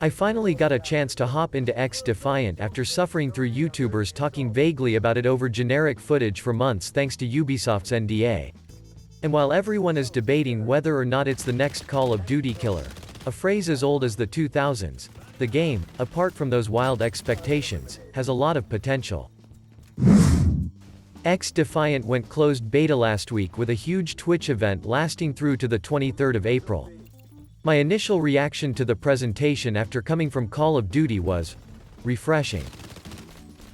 I finally got a chance to hop into XDefiant after suffering through YouTubers talking vaguely about it over generic footage for months thanks to Ubisoft's NDA. And while everyone is debating whether or not it's the next Call of Duty killer, a phrase as old as the 2000s, the game, apart from those wild expectations, has a lot of potential. XDefiant went closed beta last week with a huge Twitch event lasting through to the 23rd of April. My initial reaction to the presentation after coming from Call of Duty was refreshing.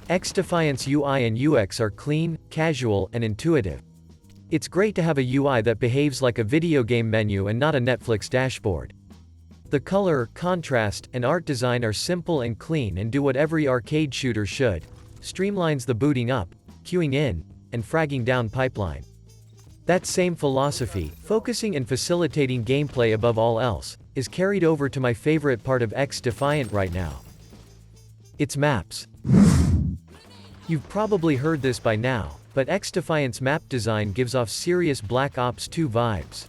XDefiant's UI and UX are clean, casual, and intuitive. It's great to have a UI that behaves like a video game menu and not a Netflix dashboard. The color, contrast, and art design are simple and clean and do what every arcade shooter should: streamlines the booting up, queuing in, and fragging down pipeline. That same philosophy, focusing and facilitating gameplay above all else, is carried over to my favorite part of XDefiant right now. Its maps. You've probably heard this by now, but XDefiant's map design gives off serious Black Ops 2 vibes.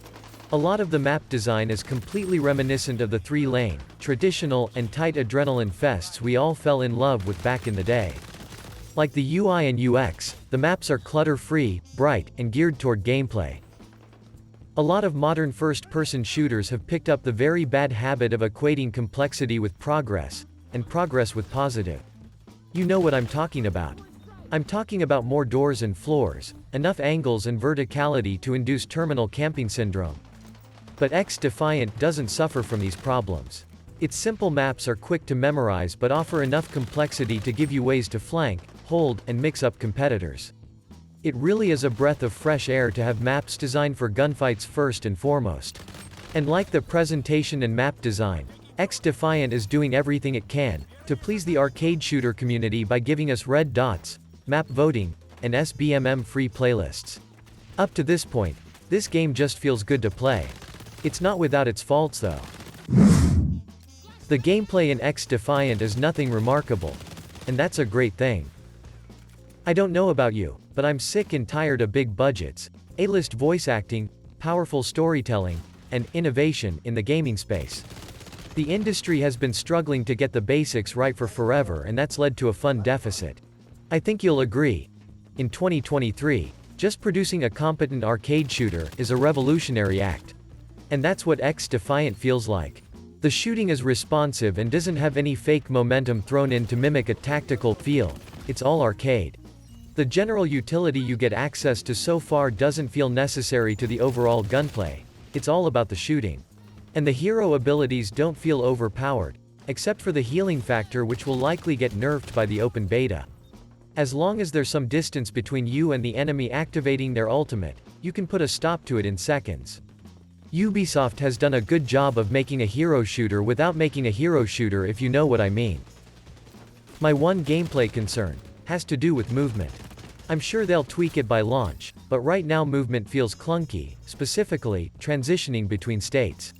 A lot of the map design is completely reminiscent of the 3-lane, traditional, and tight adrenaline fests we all fell in love with back in the day. Like the UI and UX, the maps are clutter-free, bright, and geared toward gameplay. A lot of modern first-person shooters have picked up the very bad habit of equating complexity with progress, and progress with positive. You know what I'm talking about. I'm talking about more doors and floors, enough angles and verticality to induce terminal camping syndrome. But XDefiant doesn't suffer from these problems. Its simple maps are quick to memorize but offer enough complexity to give you ways to flank, hold, and mix up competitors. It really is a breath of fresh air to have maps designed for gunfights first and foremost. And like the presentation and map design, XDefiant is doing everything it can to please the arcade shooter community by giving us red dots, map voting, and SBMM-free playlists. Up to this point, this game just feels good to play. It's not without its faults though. The gameplay in XDefiant is nothing remarkable. And that's a great thing. I don't know about you, but I'm sick and tired of big budgets, A-list voice acting, powerful storytelling, and innovation in the gaming space. The industry has been struggling to get the basics right for forever, and that's led to a fun deficit. I think you'll agree. In 2023, just producing a competent arcade shooter is a revolutionary act. And that's what XDefiant feels like. The shooting is responsive and doesn't have any fake momentum thrown in to mimic a tactical feel. It's all arcade. The general utility you get access to so far doesn't feel necessary to the overall gunplay. It's all about the shooting. And the hero abilities don't feel overpowered, except for the healing factor, which will likely get nerfed by the open beta. As long as there's some distance between you and the enemy activating their ultimate, you can put a stop to it in seconds. Ubisoft has done a good job of making a hero shooter without making a hero shooter, if you know what I mean. My one gameplay concern has to do with movement. I'm sure they'll tweak it by launch, but right now movement feels clunky, specifically, transitioning between states.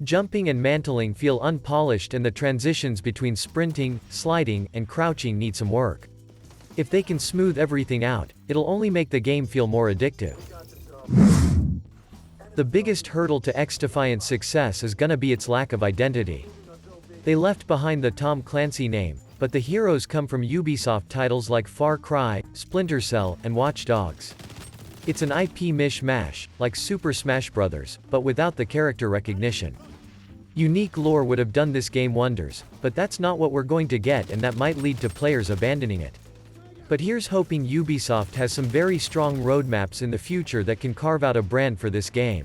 Jumping and mantling feel unpolished, and the transitions between sprinting, sliding, and crouching need some work. If they can smooth everything out, it'll only make the game feel more addictive. The biggest hurdle to XDefiant's success is gonna be its lack of identity. They left behind the Tom Clancy name, but the heroes come from Ubisoft titles like Far Cry, Splinter Cell, and Watch Dogs. It's an IP mishmash, like Super Smash Bros., but without the character recognition. Unique lore would have done this game wonders, but that's not what we're going to get, and that might lead to players abandoning it. But here's hoping Ubisoft has some very strong roadmaps in the future that can carve out a brand for this game.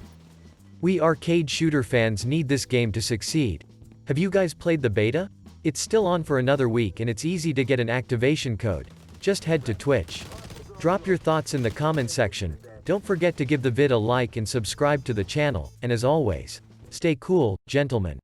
We arcade shooter fans need this game to succeed. Have you guys played the beta? It's still on for another week and it's easy to get an activation code. Just head to Twitch. Drop your thoughts in the comment section. Don't forget to give the vid a like and subscribe to the channel, and as always, stay cool, gentlemen.